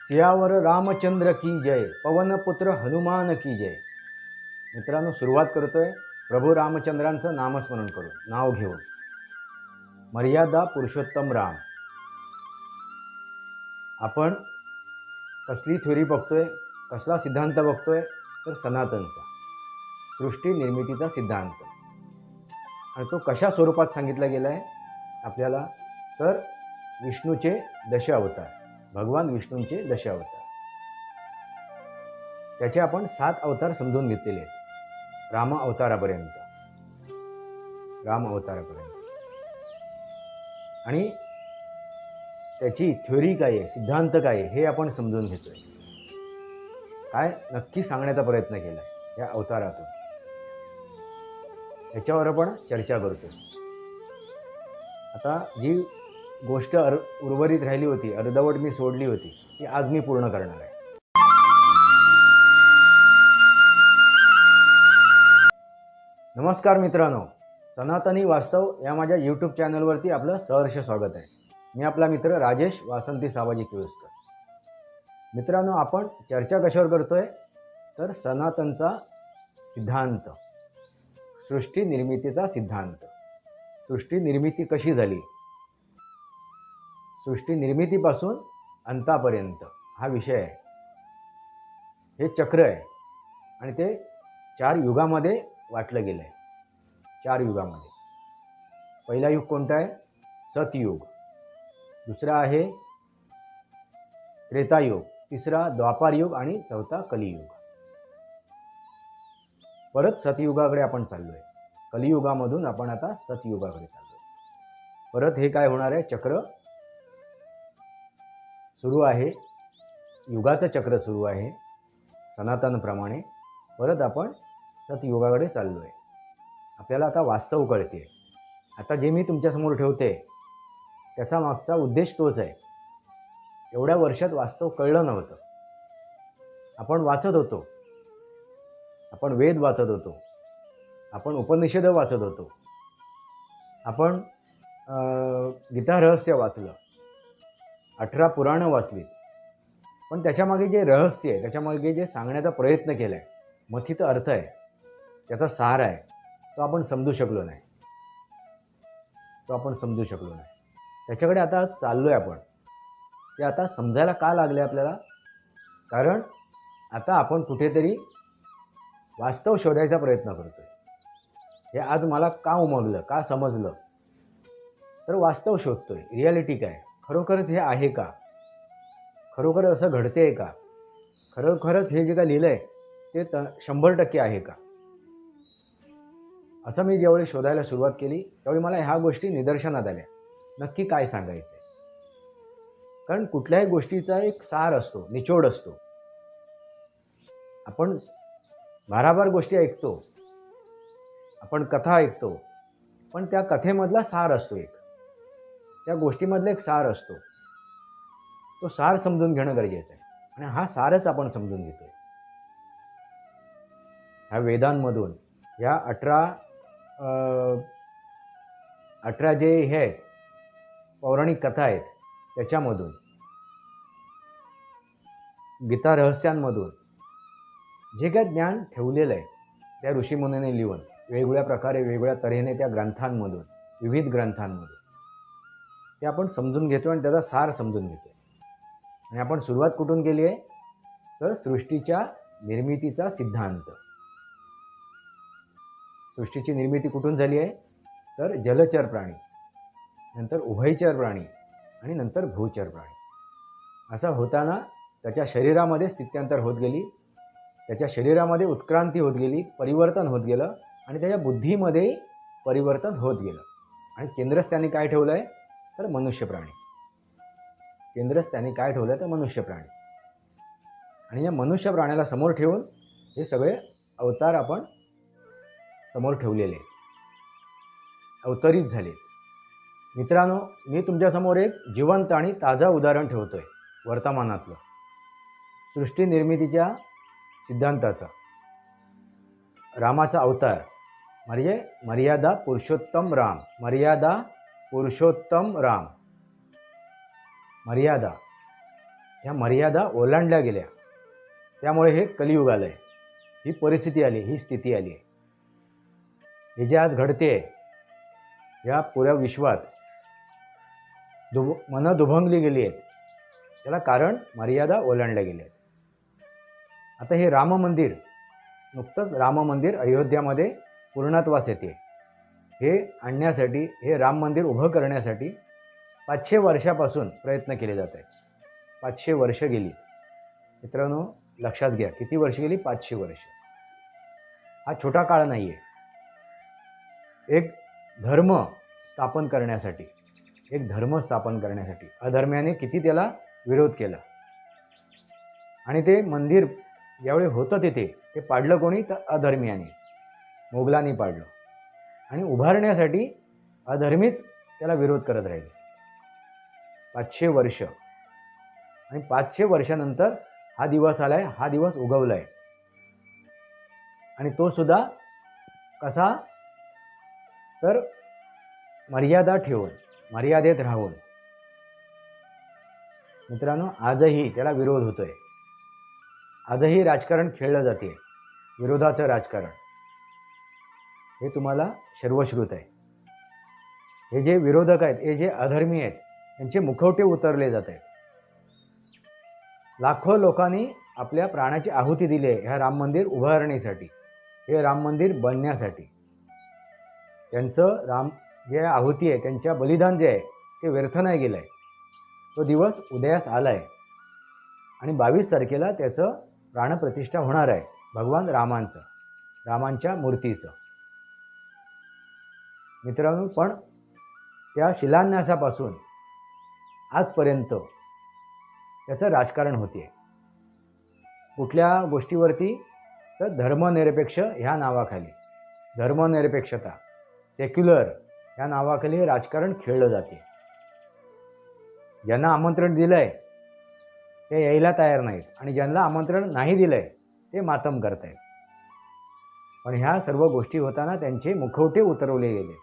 सियावर रामचंद्र की जय, पवनपुत्र हनुमान की जय। मित्रांनो, सुरुवात करतोय प्रभू रामचंद्रांचं नामस्मरण करून, नाव घेऊन। मर्यादा पुरुषोत्तम राम। आपण कसली थ्योरी बघतोय, कसला सिद्धांत बघतोय, तर सनातनचा सृष्टी निर्मितीचा सिद्धांत। आणि तो कशा स्वरूपात सांगितला गेलाय आपल्याला, तर विष्णूचे दशावतार, भगवान विष्णूंचे दशावतार। त्याचे आपण 7 अवतार समजून घेतलेले आहेत राम अवतारापर्यंत। आणि त्याची थ्योरी काय आहे, सिद्धांत काय आहे, हे आपण समजून घेतोय। काय नक्की सांगण्याचा प्रयत्न केला या अवतारातून, याच्यावर आपण चर्चा करतो। आता जी गोष्ट उर्वरित राहिली होती, अर्धवट मी सोडली होती, ती आज मी पूर्ण करणार आहे। नमस्कार मित्रांनो, सनातनी वास्तव या माझ्या यूट्यूब चॅनलवरती आपलं सहर्ष स्वागत आहे। मी आपला मित्र राजेश वासंती सावजी किळुस्कर। मित्रांनो, आपण चर्चा कशावर करतोय, तर सनातनचा सिद्धांत, सृष्टी निर्मितीचा सिद्धांत। सृष्टी निर्मिती कशी झाली, सृष्टी निर्मितीपासून अंतापर्यंत हा विषय आहे। हे चक्र आहे आणि ते 4 युगामध्ये वाटलं गेलं आहे। 4 युगामध्ये पहिला युग कोणता आहे, सतयुग। दुसरा आहे त्रेतायुग, तिसरा द्वापारयुग आणि चौथा कलियुग। परत सतयुगाकडे आपण चाललोय, कलियुगामधून आपण आता सतयुगाकडे चाललोय। परत हे काय होणार आहे, चक्र सुरू आहे, युगाचं चक्र सुरू आहे सनातनप्रमाणे। परत आपण सतयुगाकडे चाललोय। आपल्याला आता वास्तव कळते। आता जे मी तुमच्यासमोर ठेवते त्याचा मागचा उद्देश तोच आहे। एवढ्या वर्षात वास्तव कळलं नव्हतं। आपण वाचत होतो, आपण वेद वाचत होतो, आपण उपनिषद वाचत होतो, आपण गीता रहस्य वाचलं, 18 पुराणं वाचली, पण त्याच्यामागे जे रहस्य आहे, त्याच्यामागे जे सांगण्याचा प्रयत्न केला आहे, मथित अर्थ आहे, त्याचा सार आहे, तो आपण समजू शकलो नाही। त्याच्याकडे आता चाललोय आपण। ते आता समजायला का लागले आपल्याला, कारण आता आपण कुठेतरी वास्तव शोधायचा प्रयत्न करतोय। हे आज मला का उमगलं, का समजलं, तर वास्तव शोधतोय। रियालिटी काय, खरोखरच हे आहे का, खरोखर असं घडतेय का, खरोखरच हे जे काय लिहिलंय ते 100% आहे का। असं मी ज्यावेळी शोधायला सुरुवात केली त्यावेळी मला ह्या गोष्टी निदर्शनात आल्या, नक्की काय सांगायचं। कारण कुठल्याही गोष्टीचा एक सार असतो, निचोड असतो। आपण भाराभार गोष्टी ऐकतो, आपण कथा ऐकतो, पण त्या कथेमधला सार असतो, एक त्या गोष्टीमधला एक सार असतो। तो सार समजून घेणं गरजेचं आहे आणि हा सारच आपण समजून घेतोय ह्या वेदांमधून। या 18 जे हे आहेत पौराणिक कथा आहेत त्याच्यामधून, गीता रहस्यांमधून जे काय ज्ञान ठेवलेलं आहे त्या ऋषीमुनींनी लिहून, वेगवेगळ्या प्रकारे वेगवेगळ्या तऱ्हेने त्या ग्रंथांमधून, विविध ग्रंथांमधून ते आपण समजून घेतो आणि त्याचा सार समजून घेतो। आणि आपण सुरुवात कुठून केली आहे, तर सृष्टीच्या निर्मितीचा सिद्धांत। सृष्टीची निर्मिती कुठून झाली आहे, तर जलचर प्राणी, नंतर उभयचर प्राणी आणि नंतर भूचर प्राणी। असं होताना त्याच्या शरीरामध्ये स्थित्यांतर होत गेली, त्याच्या शरीरामध्ये उत्क्रांती होत गेली, परिवर्तन होत गेलं आणि त्याच्या बुद्धीमध्ये परिवर्तन होत गेलं। आणि केंद्रस्थानी काय ठेवलं आहे, तर मनुष्य प्राणी। केंद्रस्थानी काय ठेवलं तर मनुष्य प्राणी। आणि या मनुष्य प्राण्याला समोर ठेवून हे सगळे अवतार आपण समोर ठेवलेले, अवतरित झाले। मित्रांनो, मी तुमच्यासमोर एक जिवंत आणि ताजा उदाहरण ठेवतोय वर्तमानातलं, सृष्टी निर्मितीच्या सिद्धांताचा। रामाचा अवतार म्हणजे मर्यादा पुरुषोत्तम राम। मर्यादा पुरुषोत्तम राम, मर्यादा ह्या मर्यादा ओलांडल्या गेल्या, त्यामुळे हे कलियुग आलं आहे, ही परिस्थिती आली, ही स्थिती आली आहे. हे जे आज घडते या पुऱ्या विश्वात मनं दुभंगली गेली आहेत, त्याला कारण मर्यादा ओलांडल्या गेल्या आहेत. आता हे राम मंदिर, नुकतंच राम मंदिर अयोध्यामध्ये पूर्णत्वास येते. हे आणण्यासाठी, हे राम मंदिर उभं करण्यासाठी 500 वर्षापासून प्रयत्न केले जात आहेत. 500 वर्ष गेली. मित्रांनो लक्षात घ्या, किती वर्ष गेली? 500 वर्ष. हा छोटा काळ नाही आहे. एक धर्म स्थापन करण्यासाठी, अधर्म्याने किती त्याला विरोध केला. आणि ते मंदिर ज्यावेळी होतं तिथे, ते पाडलं कोणी? तर अधर्मियाने, मोगलांनी पाडलं. आणि उभारण्यासाठी अधर्मीच त्याला विरोध करत राहिले 500 वर्ष. आणि 500 वर्षानंतर हा दिवस आलाय, हा दिवस उगवलाय. आणि तो सुद्धा कसा? तर मर्यादा ठेवून, मर्यादेत राहून. मित्रांनो आजही त्याला विरोध होतोय. आजही राजकारण खेळलं जाते, विरोधाचं राजकारण. हे तुम्हाला सर्वश्रुत आहे. हे जे विरोधक आहेत, हे जे अधर्मी आहेत, त्यांचे मुखवटे उतरले जात आहेत. लाखो लोकांनी आपल्या प्राणाची आहुती दिली आहे ह्या राम मंदिर उभारणीसाठी, हे राम मंदिर बनण्यासाठी. त्यांचं जे आहुती आहे, त्यांच्या बलिदान जे आहे ते व्यर्थ नाही गेलं आहे. तो दिवस उदयास आला आहे. आणि 22 तारखेला त्याचं प्राणप्रतिष्ठा होणार आहे, भगवान रामांच्या मूर्तीचं. मित्रांनो पण त्या शिलान्यासापासून आजपर्यंत त्याचं राजकारण होते. कुठल्या गोष्टीवरती? तर धर्मनिरपेक्ष ह्या नावाखाली, धर्मनिरपेक्षता, सेक्युलर ह्या नावाखाली राजकारण खेळलं जाते. ज्यांना आमंत्रण दिलं आहे ते यायला तयार नाहीत, आणि ज्यांना आमंत्रण नाही दिलं आहे ते मातम करत आहेत. पण ह्या सर्व गोष्टी होताना त्यांचे मुखवटे उतरवले गेले.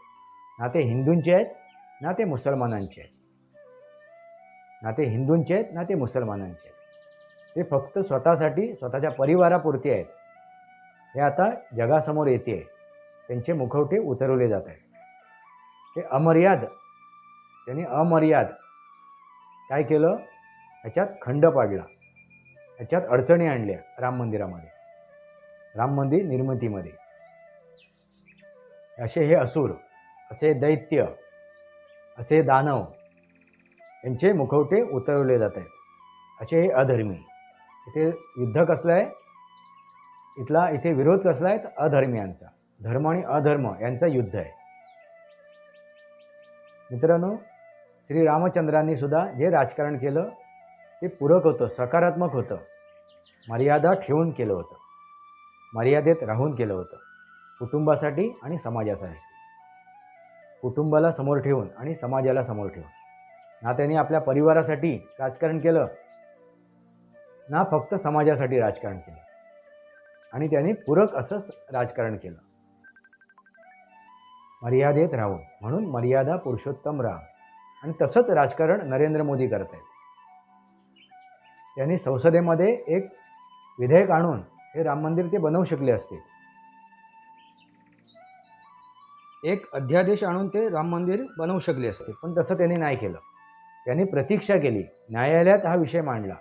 ना ते हिंदूंचे आहेत, ना ते मुसलमानांचे आहेत. ते फक्त स्वतःसाठी, स्वतःच्या परिवारापुरते आहेत. हे आता जगासमोर येते. त्यांचे मुखवटे उतरवले जात आहेत. ते त्यांनी अमर्याद काय केलं? ह्याच्यात खंड पाडला, ह्याच्यात अडचणी आणल्या राम मंदिरामध्ये, राम मंदिर निर्मितीमध्ये. असे हे असुर, असे दैत्य, असे दानव, यांचे मुखवटे उतरवले जात आहेत. असे हे अधर्मी. इथे युद्ध कसलं आहे? इथे विरोध कसला आहे? तर अधर्मियांचा. धर्म आणि अधर्म यांचं युद्ध आहे. मित्रांनो श्रीरामचंद्रांनी सुद्धा जे राजकारण केलं ते पूरक होतं, सकारात्मक होतं. मर्यादा ठेवून केलं होतं, मर्यादेत राहून केलं होतं. कुटुंबासाठी आणि समाजासाठी. कुटुंबाला समोर ठेवून आणि समाजाला समोर ठेवून. ना त्यांनी आपल्या परिवारासाठी राजकारण केलं, ना फक्त समाजासाठी राजकारण केलं. आणि त्यांनी पूरक असं राजकारण केलं, मर्यादेत राहून. म्हणून मर्यादा पुरुषोत्तम राम. आणि तसंच राजकारण नरेंद्र मोदी करत आहेत. त्यांनी संसदेमध्ये एक विधेयक आणून हे राम मंदिर ते बनवू शकले असते. एक अध्यादेश आणून ते राम मंदिर बनवू शकले असते, पण तसं त्यांनी नाही केलं. त्यांनी प्रतीक्षा केली, न्यायालयात हा विषय मांडला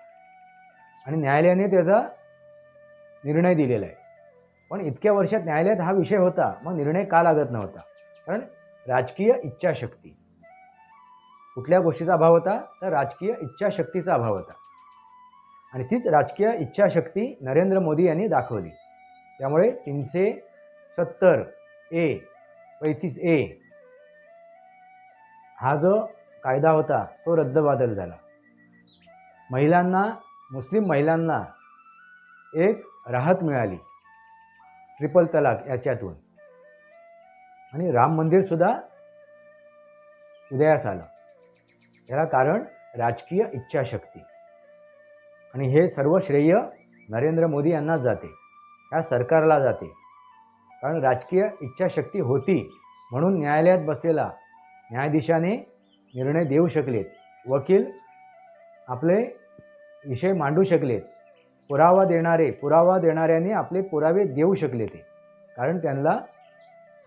आणि न्यायालयाने त्याचा निर्णय दिलेला आहे. पण इतक्या वर्षात न्यायालयात हा विषय होता, मग निर्णय का लागत नव्हता? कारण राजकीय इच्छाशक्ती. कुठल्या गोष्टीचा अभाव होता? तर राजकीय इच्छाशक्तीचा अभाव होता. आणि तीच राजकीय इच्छाशक्ती नरेंद्र मोदी यांनी दाखवली. त्यामुळे 370A 35A हा जो कायदा होता तो रद्दबातल झाला. महिलांना, मुस्लिम महिलांना एक राहत मिळाली ट्रिपल तलाक याच्यातून. आणि राम मंदिरसुद्धा उदयास आलं. याला कारण राजकीय इच्छाशक्ती. आणि हे सर्व श्रेय नरेंद्र मोदी यांनाच जाते, या सरकारला जाते. कारण राजकीय इच्छाशक्ती होती म्हणून न्यायालयात बसलेला न्यायाधीशाने निर्णय देऊ शकलेत. वकील आपले विषय मांडू शकलेत, पुरावा देणाऱ्यांनी आपले पुरावे देऊ शकले ते, कारण त्यांना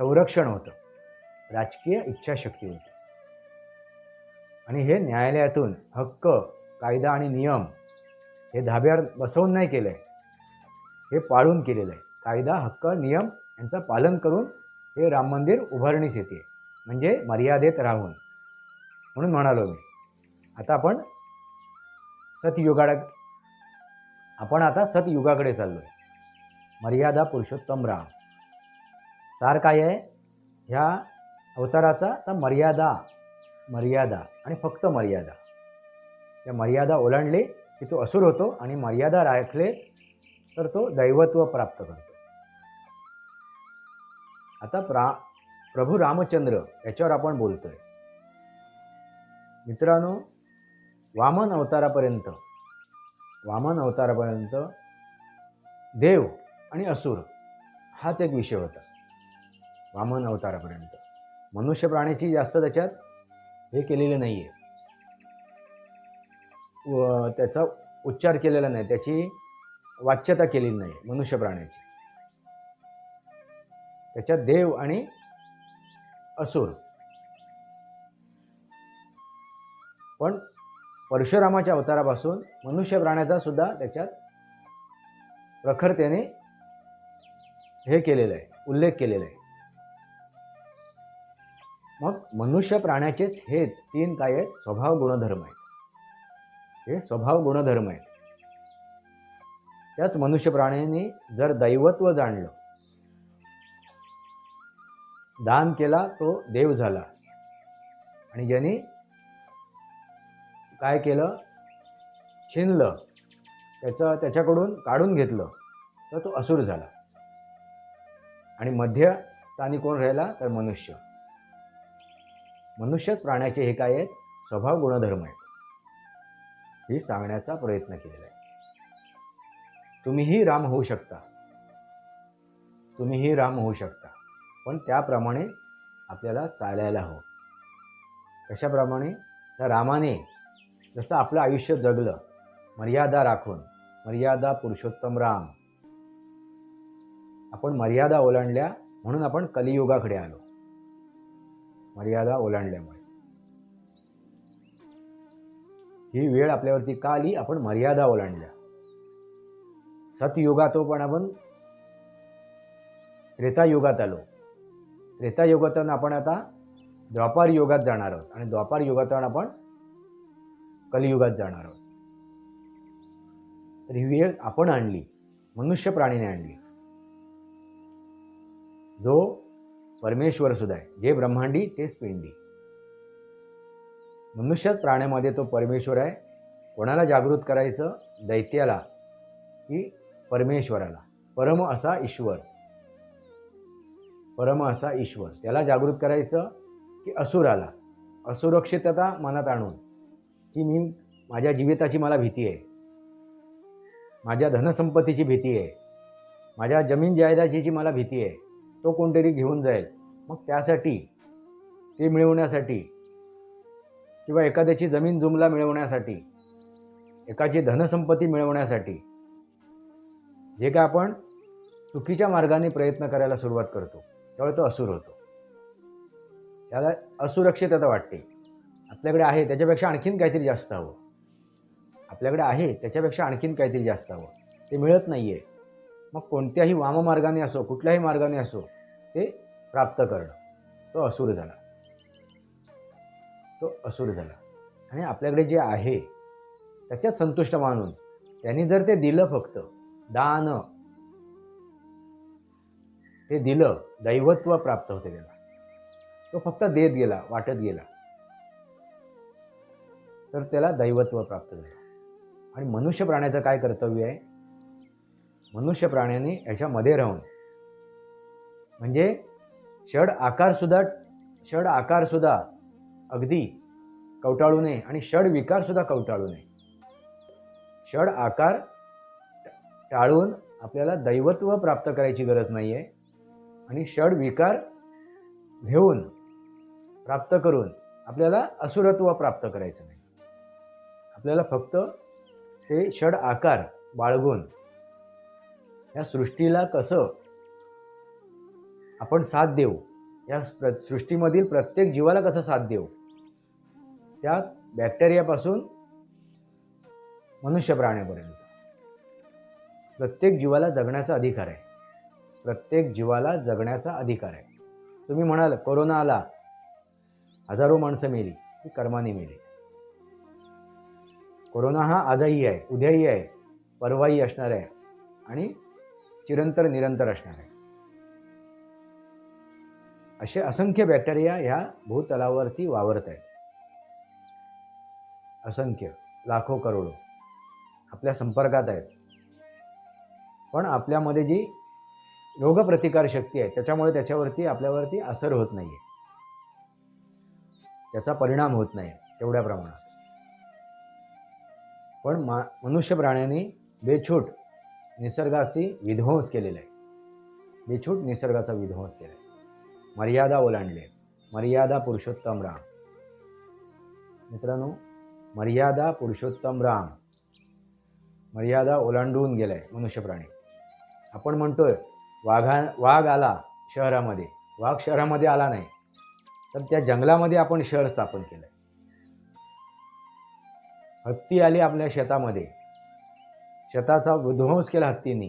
संरक्षण होतं, राजकीय इच्छाशक्ती होती. आणि हे न्यायालयातून हक्क, कायदा आणि नियम हे धाब्यावर बसवून नाही केलं आहे, हे पाळून केलेलं आहे. कायदा, हक्क, नियम यांचं पालन करून हे राम मंदिर उभारणीस येते, म्हणजे मर्यादेत राहून. म्हणून म्हणालो मी, आता आपण सतयुगाकडे चाललो आहे. मर्यादा पुरुषोत्तम राम. सार काय आहे ह्या अवताराचा? तर मर्यादा आणि फक्त मर्यादा. त्या मर्यादा ओलांडले की तो असुर होतो, आणि मर्यादा राखले तर तो दैवत्व प्राप्त करतो. आता प्रभू रामचंद्र याच्यावर आपण बोलतोय. मित्रांनो, वामन अवतारापर्यंत देव आणि असुर हाच एक विषय होता. वामन अवतारापर्यंत मनुष्य प्राण्याची जास्त त्याच्यात हे केलेलं नाही आहे, व त्याचा उच्चार केलेला नाही, त्याची वाच्यता केलेली नाही मनुष्य प्राण्याची. त्याच्यात देव आणि असुर. पण परशुरामाच्या अवतारापासून मनुष्य प्राण्याचा सुद्धा त्याच्यात प्रखरतेने हे केलेलं आहे, उल्लेख केलेला आहे. मग मनुष्य प्राण्याचेच हे 3 काय आहेत? स्वभाव गुणधर्म आहेत. हे स्वभाव गुणधर्म आहेत. त्याच मनुष्य प्राण्यांनी जर दैवत्व जाणलं, दान केला तो देव झाला, आणि ज्यांनी काय केलं, छिनलं, त्याच्याकडून काढून घेतलं, तर तो असुर झाला. आणि मध्यस्थानी कोण राहिला? तर मनुष्यच प्राण्याचे हे काय आहेत? स्वभाव गुणधर्म आहेत. हे सांगण्याचा प्रयत्न केलेला आहे. तुम्हीही राम होऊ शकता, पण त्याप्रमाणे आपल्याला चालायला हवं. कशाप्रमाणे? त्या रामाने जसं आपलं आयुष्य जगलं, मर्यादा राखून, मर्यादा पुरुषोत्तम राम. आपण मर्यादा ओलांडल्या म्हणून आपण कलियुगाकडे आलो. मर्यादा ओलांडल्यामुळे ही वेळ आपल्यावरती का आली? आपण मर्यादा ओलांडल्या. सतयुगात पण आपण त्रेतायुगात आलो. त्रेतायुगातून आपण आता द्वापार युगात जाणार आहोत, आणि द्वापार युगातून आपण कलियुगात जाणार आहोत. तर ही वेळ आपण आणली, मनुष्य प्राणीने आणली. जो परमेश्वर सुद्धा आहे, जे ब्रह्मांडी तेच पिंडी. मनुष्य प्राण्यामध्ये तो परमेश्वर आहे. कोणाला जागृत करायचं? दैत्याला की परमेश्वराला. परम असा ईश्वर त्याला जागृत करायचं, की असुराला? असुरक्षितता मनात आणून, की माझ्या जीविताची मला भीती आहे, माझ्या धनसंपत्तीची भीती आहे, माझ्या जमीन जायदादीची मला भीती आहे, तो कोणतरी घेऊन जाईल. मग त्यासाठी, ते मिळवण्यासाठी, किंवा एखाद्याची जमीन जुमला मिळवण्यासाठी, एकाची धनसंपत्ती मिळवण्यासाठी जे काय आपण चुकीच्या मार्गाने प्रयत्न करायला सुरुवात करतो, त्यावेळी तो असुर होतो. त्याला असुरक्षितता वाटते. आपल्याकडे आहे त्याच्यापेक्षा आणखीन काहीतरी जास्त हवं, ते मिळत नाही आहे. मग कोणत्याही वाममार्गाने असो, कुठल्याही मार्गाने असो, ते प्राप्त करणं, तो असुर झाला. आणि आपल्याकडे जे आहे त्याच्यात संतुष्ट मानून त्यांनी जर ते दिलं, फक्त दान, ते दिलं, दैवत्व प्राप्त होते त्याला. तो फक्त देत गेला, वाटत गेला, तर त्याला दैवत्व प्राप्त झालं. आणि मनुष्य प्राण्याचं काय कर्तव्य आहे? मनुष्य प्राण्याने याच्यामध्ये राहून, म्हणजे षड आकार सुद्धा अगदी कवटाळू नये, आणि षड विकार सुद्धा कवटाळू नये. षड आकार टाळून आपल्याला दैवत्व प्राप्त करायची गरज नाही आहे, आणि षड विकार घेऊन, प्राप्त करून आपल्याला असुरत्व प्राप्त करायचं नाही. आपल्याला फक्त ते षड आकार बाळगून या सृष्टीला कसं आपण साथ देऊ, या सृष्टीमधील प्रत्येक जीवाला कसं साथ देऊ, त्या बॅक्टेरियापासून मनुष्य प्राण्यापर्यंत प्रत्येक जीवाला जगण्याचा अधिकार आहे. प्रत्येक जीवाला जगण्याचा अधिकार आहे. तुम्ही म्हणाल कोरोना आला, हजारो माणसं मेली, ती कर्माने मेली. कोरोना हा आजही आहे, उद्याही आहे, परवाही असणार आहे आणि चिरंतर निरंतर असणार आहे. असे असंख्य बॅक्टेरिया ह्या भूतलावरती वावरत आहेत. असंख्य, लाखो, करोडो आपल्या संपर्कात आहेत. पण आपल्यामध्ये जी रोगप्रतिकार शक्ती आहे त्याच्यामुळे त्याच्यावरती आपल्यावरती असर होत नाही आहे, त्याचा परिणाम होत नाही तेवढ्या प्रमाणात. पण मनुष्य प्राण्याने बेछूट निसर्गाची विध्वंस केलेला आहे. बेछूट निसर्गाचा विध्वंस केला आहे. मर्यादा ओलांडली. मर्यादा पुरुषोत्तम राम. मित्रांनो, मर्यादा पुरुषोत्तम राम, मर्यादा ओलांडून गेलाय मनुष्य प्राणी. आपण म्हणतोय वाघ आला शहरामध्ये. वाघ शहरामध्ये आला नाही, तर त्या जंगलामध्ये आपण शहर स्थापन केलंय. हत्ती आली आपल्या शेतामध्ये, शेताचा विध्वंस केला हत्तींनी.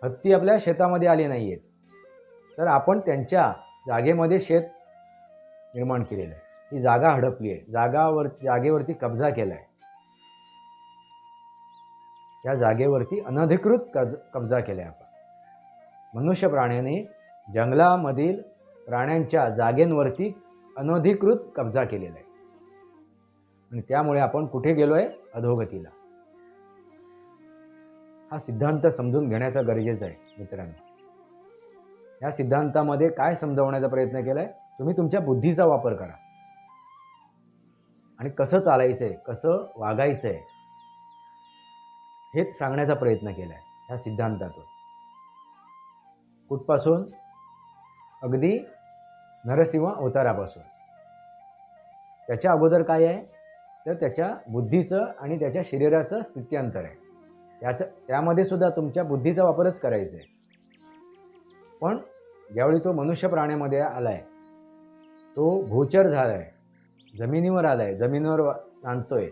हत्ती आपल्या शेतामध्ये आले नाही आहेत, तर आपण त्यांच्या जागेमध्ये शेत निर्माण केलेलं आहे. ही जागा हडपली आहे, जागेवरती कब्जा केला आहे. त्या जागेवरती अनधिकृत कब्जा केला आहे आपण. मनुष्य प्राण्याने जंगलामधील प्राण्यांच्या जागेंवरती अनधिकृत कब्जा केलेला आहे आणि त्यामुळे आपण कुठे गेलोय? अधोगतीला. हा सिद्धांत समजून घेण्याचा गरजेचा आहे मित्रांनो. या सिद्धांतामध्ये काय समजावण्याचा प्रयत्न केलाय? तुम्ही तुमच्या बुद्धीचा वापर करा आणि कसं चालायचंय, कसं वागायचंय हेच सांगण्याचा प्रयत्न केलाय या सिद्धांतातून. कुठपासून? अगदी नरसिंह अवतारापासून. त्याच्या अगोदर काय आहे? तर त्याच्या बुद्धीचं आणि त्याच्या शरीराचं स्थित्यांतर आहे. त्यामध्ये सुद्धा तुमच्या बुद्धीचा वापरच करायचा आहे. पण ज्यावेळी तो मनुष्य प्राण्यामध्ये आलाय, तो भूचर झालाय, जमिनीवर आलाय, जमिनीवर नांदतोय,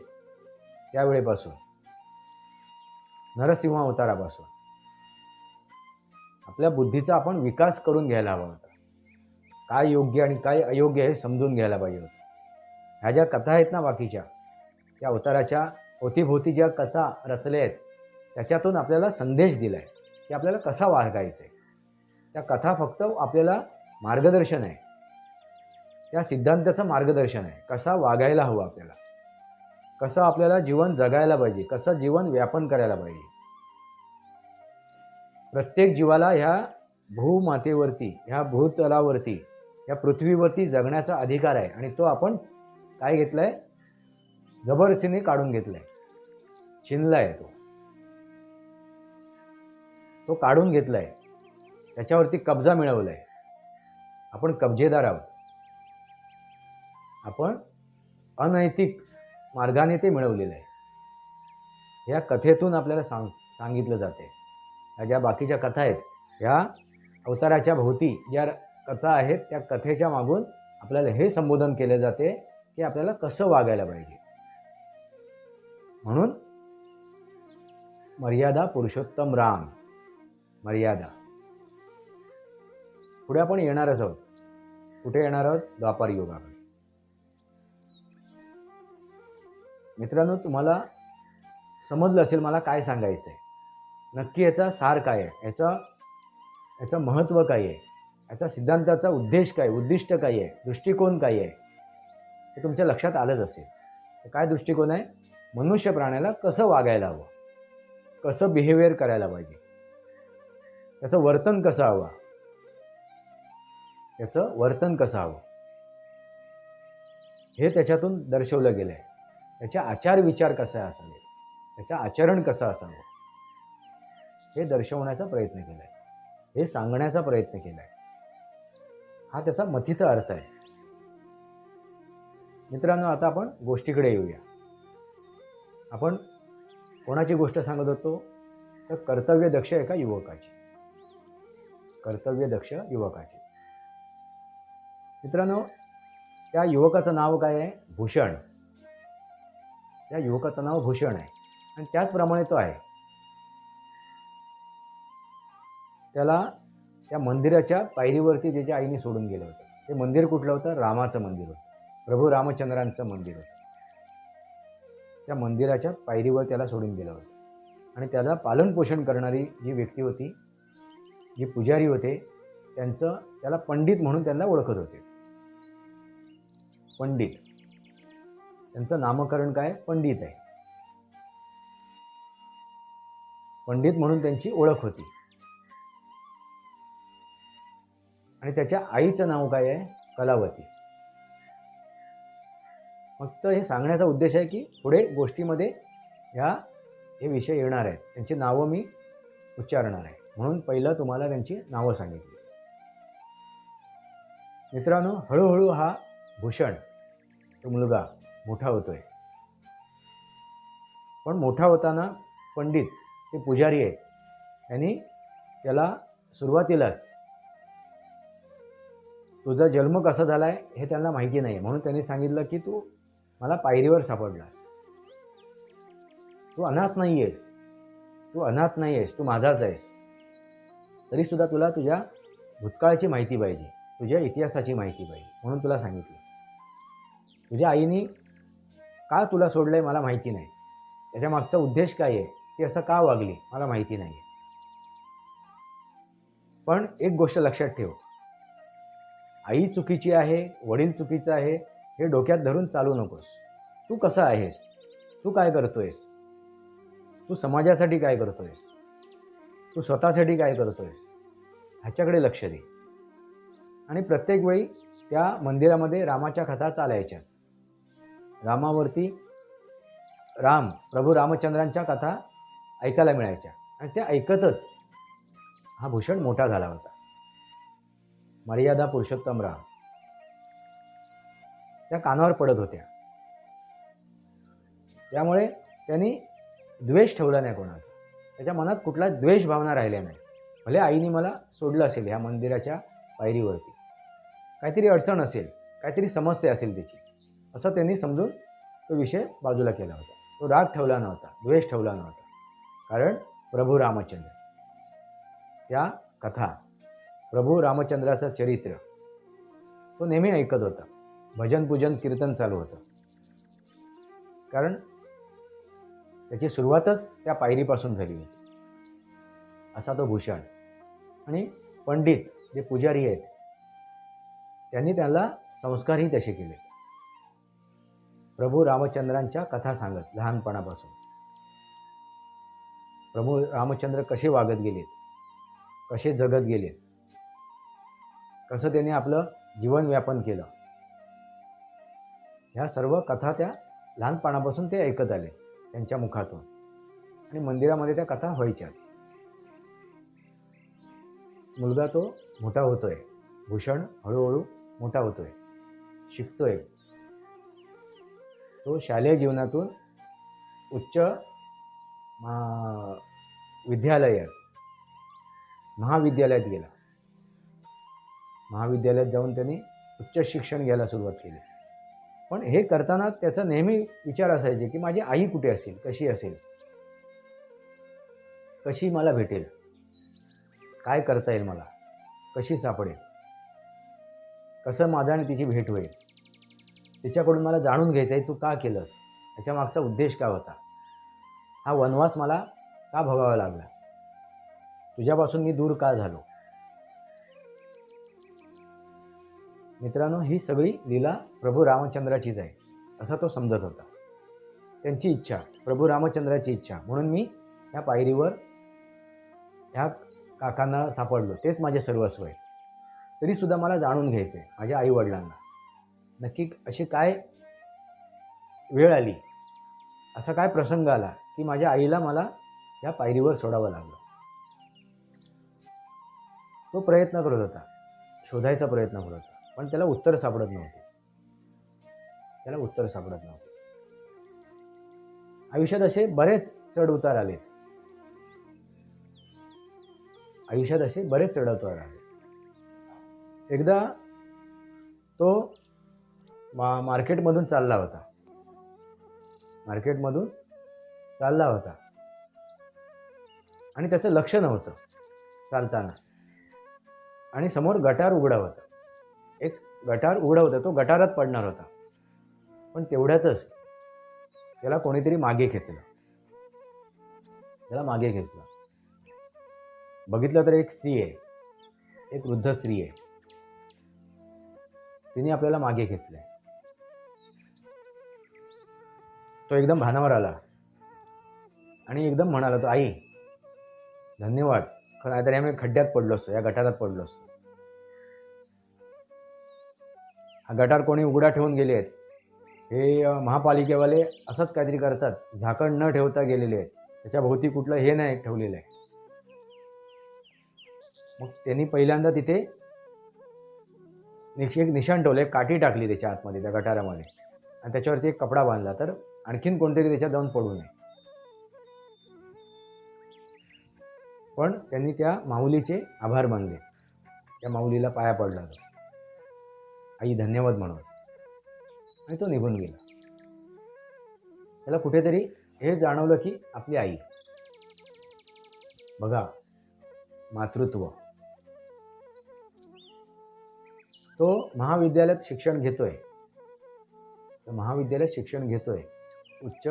त्यावेळेपासून नरसिंह अवतारापासून आपल्या बुद्धीचा आपण विकास करून घ्यायला हवा होता. काय योग्य आणि काय अयोग्य हे समजून घ्यायला पाहिजे होतं. ह्या ज्या कथा आहेत ना बाकीच्या, त्या अवताराच्या अवतीभोवती ज्या कथा रचल्या आहेत, त्याच्यातून आपल्याला संदेश दिला आहे की आपल्याला कसा वागायचं आहे. त्या कथा फक्त आपल्याला मार्गदर्शन आहे, त्या सिद्धांताचं मार्गदर्शन आहे. कसा वागायला हवं आपल्याला, कसं आपल्याला जीवन जगायला पाहिजे, कसं जीवन व्यापन करायला पाहिजे. प्रत्येक जीवाला ह्या भूमातेवरती, ह्या भूतलावरती, या पृथ्वीवरती जगण्याचा अधिकार आहे आणि तो आपण काय घेतलाय? जबरदस्तीने काढून घेतलाय, छिनलाय. तो काढून घेतलाय, त्याच्यावरती कब्जा मिळवलाय. आपण कब्जेदार आहोत. आपण अनैतिक मार्गाने ते मिळवलेलं आहे. या कथेतून आपल्याला सांगितलं जाते. ह्या ज्या बाकीच्या कथा आहेत, ह्या अवताराच्या भोवती ज्या कथा आहेत, त्या कथेच्या मागून आपल्याला हे संबोधन केले जाते की आपल्याला कसं वागायला पाहिजे. म्हणून मर्यादा पुरुषोत्तम राम. मर्यादा. पुढे आपण येणारच आहोत. कुठे येणार आहोत? द्वापार युगाकडे. मित्रांनो, तुम्हाला समजलं असेल मला काय सांगायचं आहे. नक्की याचा सार काय आहे, याचं महत्त्व काय आहे, याचा सिद्धांताचा उद्देश काय, उद्दिष्ट काय आहे, दृष्टिकोन काय आहे, हे तुमच्या लक्षात आलंच असेल. काय दृष्टिकोन आहे? मनुष्य प्राण्याला कसं वागायला हवं, कसं बिहेवियर करायला पाहिजे, त्याचं वर्तन कसं हवं, त्याचं वर्तन कसं हवं हे त्याच्यातून दर्शवलं गेलं आहे. त्याचे आचार विचार कसे असावे, त्याचं आचरण कसं असावं हे दर्शवण्याचा प्रयत्न केला आहे, हे सांगण्याचा प्रयत्न केला आहे. हा त्याचा मथित अर्थ आहे. मित्रांनो, आता आपण गोष्टीकडे येऊया. आपण कोणाची गोष्ट सांगत होतो? तर कर्तव्यदक्ष एका युवकाची. कर्तव्यदक्ष युवकाची. मित्रांनो, त्या युवकाचं नाव काय आहे? भूषण. त्या युवकाचं नाव भूषण आहे आणि त्याचप्रमाणे तो आहे. त्याला त्या मंदिराच्या पायरीवरती त्याच्या आईने सोडून गेलं होतं. ते मंदिर कुठलं होतं? रामाचं मंदिर होतं. प्रभू रामचंद्रांचं मंदिर होतं. त्या मंदिराच्या पायरीवर त्याला सोडून गेलं होतं आणि त्याला पालनपोषण करणारी जी व्यक्ती होती, जी पुजारी होते, त्याला पंडित म्हणून त्यांना ओळखत होते. पंडित. त्यांचं नामकरण काय? पंडित आहे. पंडित म्हणून त्यांची ओळख होती. आणि त्याच्या आईचं नाव काय आहे? कलावती. फक्त हे सांगण्याचा उद्देश आहे की पुढे गोष्टीमध्ये हे विषय येणार आहेत. त्यांची नावं मी उच्चारणार आहे. म्हणून पहिलं तुम्हाला त्यांची नावं सांगितली. मित्रांनो, हळूहळू हा भूषण, तो मुलगा मोठा होतोय. पण मोठा होताना पंडित, ते पुजारी आहेत, त्यांनी त्याला सुरुवातीलाच तुझा जन्म कसा झाला आहे हे त्यांना माहिती नाही. म्हणून त्यांनी सांगितलं की तू मला पायरीवर सापडलास. तू अनाथ नाही आहेस. तू अनाथ नाही आहेस. तू माझाच आहेस. तरीसुद्धा तुला तुझ्या भूतकाळाची माहिती पाहिजे. तुझ्या इतिहासाची माहिती पाहिजे. म्हणून तुला सांगितलं. तुझ्या आईने का तुला सोडलं आहे मला माहिती नाही. त्याच्या मागचा उद्देश काय आहे? ती असं का वागली मला माहिती नाही. पण एक गोष्ट लक्षात ठेव. आई चुकीची आहे, वडील चुकीचं आहे, हे डोक्यात धरून चालू नकोस. तू कसा आहेस? तू काय करतोयस? तू समाजासाठी काय करतोयस? तू स्वतःसाठी काय करतोयस? ह्याच्याकडे लक्ष दे. आणि प्रत्येक वेळी त्या मंदिरामध्ये रामाच्या कथा चालायच्या. रामावरती प्रभू रामचंद्रांच्या कथा ऐकायला मिळायच्या आणि ते ऐकतच हा भूषण मोठा झाला होता. मर्यादा पुरुषोत्तम राम त्या कानावर पडत होत्या. त्यामुळे त्यांनी द्वेष ठेवला नाही कोणाचा. त्याच्या मनात कुठला द्वेष भावना राहिल्या नाही. भले आईने मला सोडलं असेल ह्या मंदिराच्या पायरीवरती, काहीतरी अडचण असेल, काहीतरी समस्या असेल त्याची, असं त्यांनी समजून तो विषय बाजूला केला होता. तो राग ठेवला नव्हता, द्वेष ठेवला नव्हता. कारण प्रभू रामचंद्र, त्या कथा, प्रभू रामचंद्राचं चरित्र तो नेहमी ऐकत होता. भजन पूजन कीर्तन चालू होतं. कारण त्याची सुरुवातच त्या पायरीपासून झाली होती. असा तो भूषण. आणि पंडित जे पुजारी आहेत त्यांनी त्याला संस्कारही तसे केले. प्रभू रामचंद्रांच्या कथा सांगत लहानपणापासून. प्रभू रामचंद्र कसे वागत गेलेत, कसे जगत गेलेत, कसं त्यांनी आपलं जीवन व्यापन केलं, ह्या सर्व कथा त्या लहानपणापासून ते ऐकत आले त्यांच्या मुखातून. आणि मंदिरामध्ये त्या कथा व्हायच्याच. मुलगा तो मोठा होतोय. भूषण हळूहळू मोठा होतोय, शिकतोय. तो शालेय जीवनातून उच्च विद्यालयात, महाविद्यालयात गेला. महाविद्यालयात जाऊन त्यांनी उच्च शिक्षण घ्यायला सुरुवात केली. पण हे करताना त्याचा नेहमी विचार असायचे की माझी आई कुठे असेल, कशी असेल, कशी मला भेटेल, काय करता येईल मला, कशी सापडेल, कसं माझा आणि तिची भेट होईल, तिच्याकडून मला जाणून घ्यायचं आहे तू का केलंस, त्याच्या मागचा उद्देश काय होता, हा वनवास मला का भोगावा लागला, तुझ्यापासून मी दूर का झालो. मित्रांनो, ही सगळी लीला प्रभू रामचंद्राचीच आहे असं तो समजत होता. त्यांची इच्छा, प्रभू रामचंद्राची इच्छा, म्हणून मी ह्या पायरीवर ह्या काकांना सापडलो, तेच माझे सर्वस्व आहे. तरीसुद्धा मला जाणून घ्यायचं आहे माझ्या आईवडिलांना, नक्की अशी काय वेळ आली, असा काय प्रसंग आला की माझ्या आईला मला या पायरीवर सोडावं लागलं. तो प्रयत्न करत होता, शोधायचा प्रयत्न करत होता, पण त्याला उत्तर सापडत नव्हते. त्याला उत्तर सापडत नव्हते. आयुष्यात असे बरेच चढ उतार आले. आयुष्यात असे बरेच चढ उतार आले. एकदा तो मार्केटमधून चालला होता. मार्केटमधून चालला होता आणि त्याचं लक्ष नव्हतं चालताना. आणि समोर गटार उघडा होता. एक गटार उघडा होता, तो गटारात पडणार होता. पण तेवढ्यातच त्याला कोणीतरी मागे खेचलं. त्याला मागे खेचलं. बघितलं तर एक स्त्री आहे, एक वृद्ध स्त्री आहे. तिने आपल्याला मागे खेचलंय. तो एकदम भानावर आला आणि एकदम म्हणाला, तो आई धन्यवाद, खरं तर आम्ही खड्ड्यात पडलो असतो, या गटारात पडलो असतो. हा गटार कोणी उघडा ठेवून गेले आहेत. हे महापालिकेवाले असंच काहीतरी करतात, झाकण न ठेवता गेलेले आहेत. त्याच्या भोवती कुठलं हे नाही ठेवलेलं आहे. मग त्यांनी पहिल्यांदा तिथे एक निशाण ठेवले, काठी टाकली त्याच्या आतमध्ये, त्या गटारामध्ये, आणि त्याच्यावरती एक कपडा बांधला, तर आणखीन कोणतरी त्याच्यात जाऊन पडू नये. पण त्यांनी त्या माऊलीचे आभार मानले. त्या माऊलीला पाया पडला, आई धन्यवाद म्हणून, आणि तो निघून गेला. त्याला कुठेतरी हे जाणवलं की आपली आई, बघा मातृत्व. तो महाविद्यालयात शिक्षण घेतोय. उच्च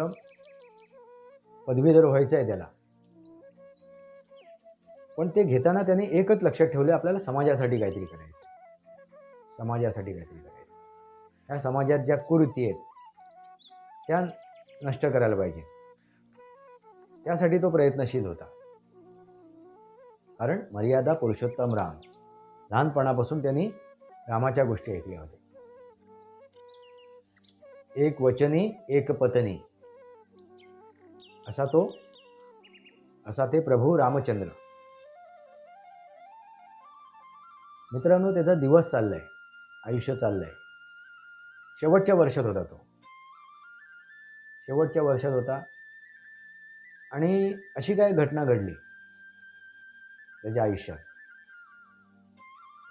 पदवीधर व्हायचं आहे त्याला. पण ते घेताना त्याने एकच लक्षात ठेवलं, आपल्याला समाजासाठी काहीतरी करायचं. त्या समाजात ज्या कुरीती आहेत त्या नष्ट करायला पाहिजे. त्यासाठी तो प्रयत्नशील होता. कारण मर्यादा पुरुषोत्तम राम, लहानपणापासून त्यांनी रामाच्या गोष्टी ऐकल्या होत्या. एक वचनी एक पत्नी, असा ते प्रभू रामचंद्र. मित्रांनो, त्याचा दिवस चाललाय, आयुष्य चाललंय. शेवटच्या वर्षात होता आणि अशी काय घटना घडली त्याच्या आयुष्यात,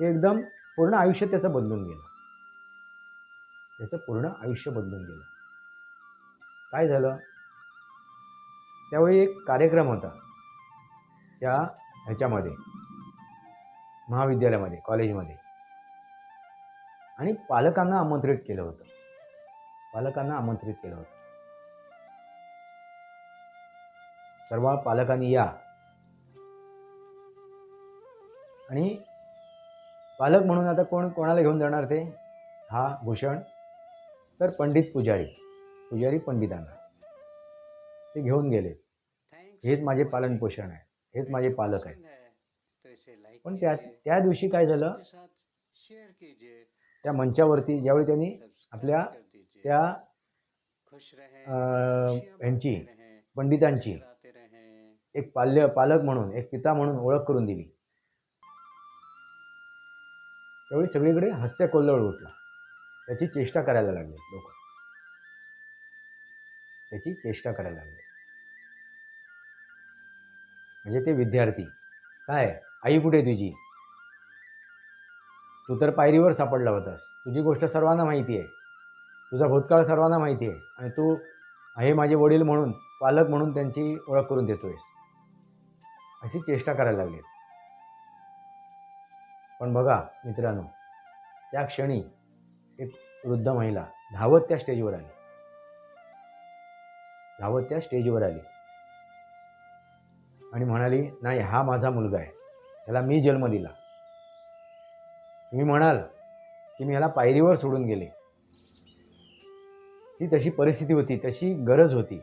ते एकदम पूर्ण आयुष्य त्याचं बदलून गेलं. काय झालं? त्यावेळी एक कार्यक्रम होता त्या ह्याच्यामध्ये, महाविद्यालयामध्ये, कॉलेजमध्ये, आणि पालकांना आमंत्रित केलं होतं. सर्व पालकांनी या. आणि पालक म्हणून आता कोणाला घेऊन जाणार ते? हा भूषण. तर पुजारी पंडितांना ते घेऊन गेले. हेच माझे पालन पोषण आहे, हेच माझे पालक आहेत. पण त्या दिवशी काय झालं, त्या मंचावरती ज्यावेळी त्यांनी आपल्या त्या ह्यांची, पंडितांची एक पालक म्हणून, एक पिता म्हणून ओळख करून दिली, त्यावेळी सगळीकडे हास्यकोल्हळ उठला. त्याची चेष्टा करायला लागले लोक. म्हणजे ते विद्यार्थी, काय आई कुठे तुझी? तू तर पायरीवर सापडला होतास. तुझी गोष्ट सर्वांना माहिती आहे, तुझा भूतकाळ सर्वांना माहिती आहे, आणि तू हे माझे वडील म्हणून, पालक म्हणून त्यांची ओळख करून देतोयस. अशी चेष्टा करायला लागली. पण बघा मित्रांनो, त्या क्षणी एक वृद्ध महिला धावत त्या स्टेजवर आली आणि म्हणाली, नाही, हा माझा मुलगा आहे, त्याला मी जन्म दिला. तुम्ही म्हणाल की मी ह्याला पायरीवर सोडून गेले. ती तशी परिस्थिती होती, तशी गरज होती.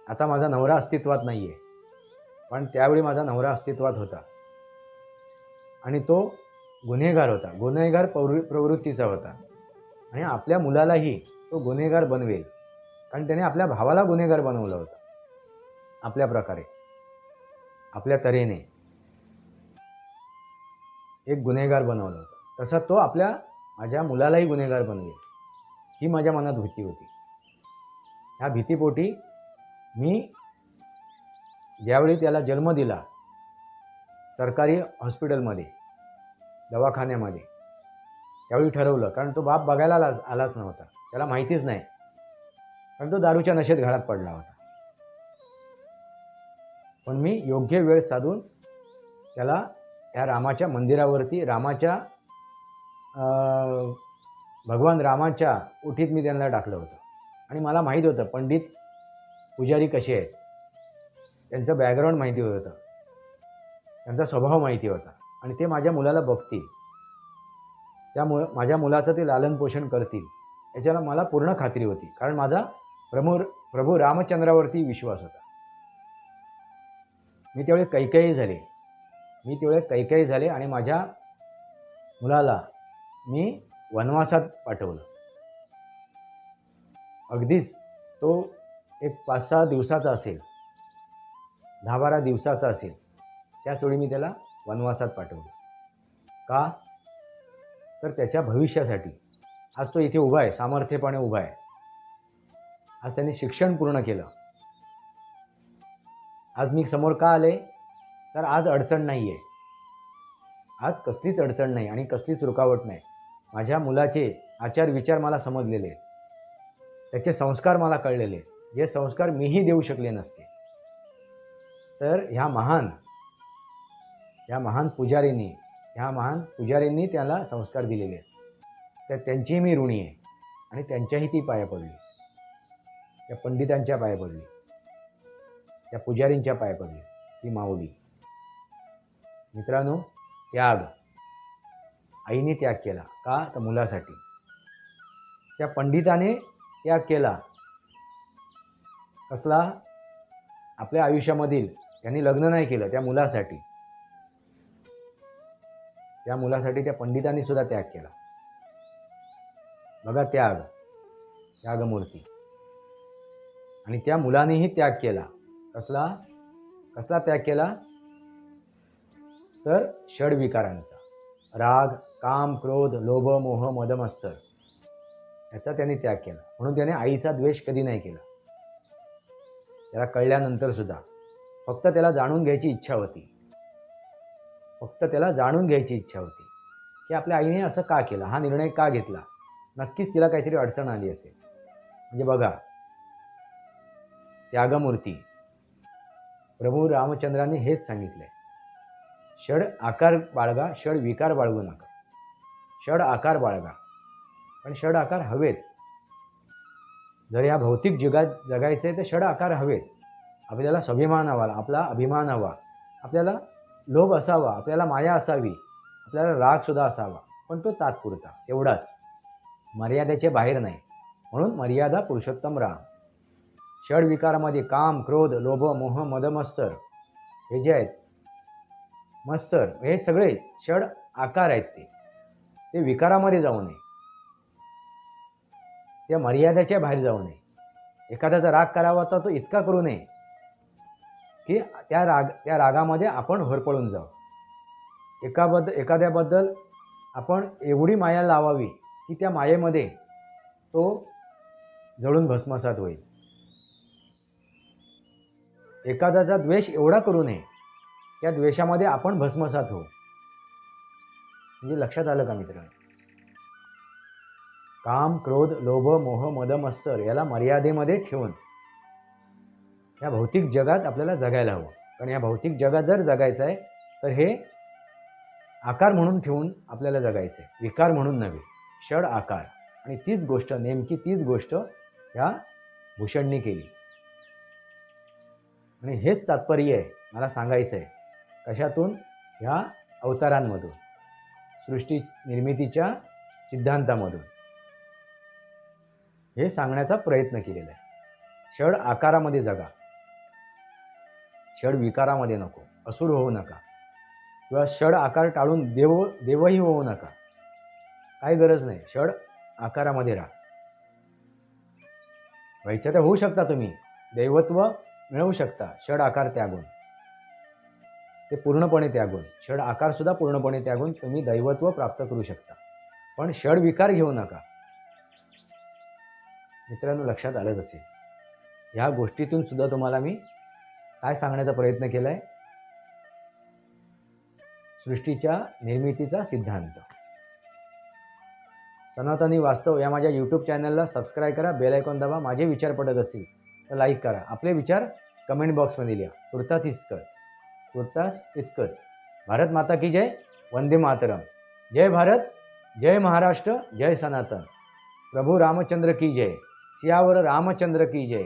आता माझा नवरा अस्तित्वात नाहीये, पण त्यावेळी माझा नवरा अस्तित्वात होता, आणि तो गुन्हेगार प्रवृत्तीचा होता. आणि आपल्या मुलालाही तो गुन्हेगार बनवेल, कारण त्याने आपल्या भावाला गुन्हेगार बनवलं होतं. आपल्या प्रकारे, आपल्या तऱ्हेने एक गुन्हेगार बनवलं होतं. तसा तो आपल्या माझ्या मुलालाही गुन्हेगार बनवेल, ही माझ्या मनात भीती होती. ह्या भीतीपोटी मी ज्यावेळी त्याला जन्म दिला सरकारी हॉस्पिटलमध्ये, दवाखान्यामध्ये, त्यावेळी ठरवलं, कारण तो बाप बघायला आलाच नव्हता, त्याला माहितीच नाही, कारण तो दारूच्या नशेत घरात पडला होता. पण मी योग्य वेळ साधून त्याला या रामाच्या मंदिरावरती, भगवान रामाच्या ओटीत मी त्यांना टाकलं होतं. आणि मला माहीत होतं पंडित पुजारी कसे आहेत, त्यांचं बॅकग्राऊंड माहिती होतं, त्यांचा स्वभाव माहिती होता, आणि ते माझ्या मुलाला बघतील, त्यामुळे माझ्या मुलाचं ते लालन पोषण करतील याच्याला मला पूर्ण खात्री होती, कारण माझा प्रभू रामचंद्रावरती विश्वास होता. मी तेवढे कैकेयी झाले आणि माझ्या मुलाला मी वनवासात पाठवलं. अगदीच तो एक 5-6 दिवसाचा असेल, 10-12 दिवसाचा असेल, त्याच वेळी मी त्याला वनवासात पाठवलं. का? तर त्याच्या भविष्यासाठी. आज तो इथे उभा आहे, सामर्थ्यपणे उभा आहे. आज त्यांनी शिक्षण पूर्ण केलं. आज मी समोर का आले? तर आज अडचण नाही आहे, आज कसलीच अडचण नाही आणि कसलीच रुकावट नाही. माझ्या मुलाचे आचार विचार मला समजलेले आहेत, त्याचे संस्कार मला कळलेले आहेत, जे संस्कार मीही देऊ शकले नसते. तर ह्या महान पुजारींनी त्याला संस्कार दिलेले आहेत, तर त्यांचीही मी ऋणी आहे. आणि त्यांच्याही ती पाया पडली, त्या पंडितांच्या पाया पडली, त्या पुजारींच्या पाया पडली, ती माऊली. मित्रांनो, त्याग, आईने त्याग केला का? तर मुलासाठी. त्या पंडिताने त्याग केला कसला? आपल्या आयुष्यामधील, त्यांनी लग्न नाही केलं, त्या मुलासाठी त्या पंडितांनी सुद्धा त्याग केला. बघा, त्यागमूर्ती. आणि त्या मुलानेही त्याग केला. कसला त्याग केला? तर षड्विकारांचा, राग, काम, क्रोध, लोभ, मोह, मद, मत्सर, याचा त्याने त्याग केला. म्हणून त्याने आईचा द्वेष कधी नाही केला. त्याला कळल्यानंतर सुद्धा फक्त त्याला जाणून घ्यायची इच्छा होती, की आपल्या आईने असं का केलं, हा निर्णय का घेतला. नक्कीच तिला काहीतरी अडचण आली असेल. म्हणजे बघा, त्यागमूर्ती प्रभू रामचंद्राने हेच सांगितलंय, षड आकार बाळगा, षड विकार बाळगू नका. षड आकार बाळगा, पण षड आकार हवेत. जर या भौतिक जगात जगायचे तर षड आकार हवेत. आपल्याला स्वाभिमान हवा, आपला अभिमान हवा, आपल्याला लोभ असावा, आपल्याला माया असावी, आपल्याला राग सुद्धा असावा, पण तो तात्पुरता, एवढाच, मर्यादेच्या बाहेर नाही. म्हणून मर्यादा पुरुषोत्तम राम. षड विकारामध्ये काम, क्रोध, लोभ, मोह, मद, मत्सर, हे जे आहेत, मत्सर, हे सगळे षड आकार आहेत. ते विकारामध्ये जाऊ नये, त्या मर्यादेच्या बाहेर जाऊ नये. एखाद्याचा राग करावा तर तो इतका करू नये की त्या रागामध्ये आपण होरपळून जाऊ. एखाद्याबद्दल आपण एवढी माया लावावी की त्या मायेमध्ये तो जळून भस्मसात होईल. एखाद्याचा द्वेष एवढा करू नये, त्या द्वेषामध्ये आपण भस्मसात होऊ. म्हणजे लक्षात आलं का मित्रांनो? काम, क्रोध, लोभ, मोह, मद, मत्सर याला मर्यादेमध्ये ठेवून या भौतिक जगात आपल्याला जगायला हवं. कारण या भौतिक जगात जर जगायचं आहे तर हे आकार म्हणून ठेवून आपल्याला जगायचं आहे, विकार म्हणून नव्हे. षड आकार. आणि नेमकी तीच गोष्ट ह्या भूषणनी केली. आणि हेच तात्पर्य आहे मला सांगायचं आहे. कशातून? ह्या अवतारांमधून, सृष्टी निर्मितीच्या सिद्धांतामधून हे सांगण्याचा प्रयत्न केलेला आहे. षड आकारामध्ये जगा, षड विकारामध्ये नको, असुर होऊ नका, किंवा षड आकार टाळून देवही होऊ नका. काही गरज नाही, षड आकारामध्ये राहा. व्हायचं तर होऊ शकता, तुम्ही दैवत्व मिळवू शकता षड आकार त्यागून. ते पूर्णपणे त्यागून, षड आकार सुद्धा पूर्णपणे त्यागून तुम्ही दैवत्व प्राप्त करू शकता. पण षडविकार घेऊ नका. मित्रांनो, लक्षात आलंच असेल. ह्या गोष्टीतून सुद्धा तुम्हाला मी काय सांगण्याचा प्रयत्न केला आहे? सृष्टीच्या निर्मितीचा सिद्धांत. सनातनी वास्तव या माझ्या यूट्यूब चॅनलला सबस्क्राईब करा, बेल आयकॉन दाबा. माझे विचार पटत असतील तर लाईक करा. आपले विचार कमेंट बॉक्समध्ये लिहा. तुर्तास इतकंच. भारत माता की जय. वंदे मातरम. जय भारत, जय महाराष्ट्र, जय सनातन. प्रभू रामचंद्र की जय. सियावर रामचंद्र की जय.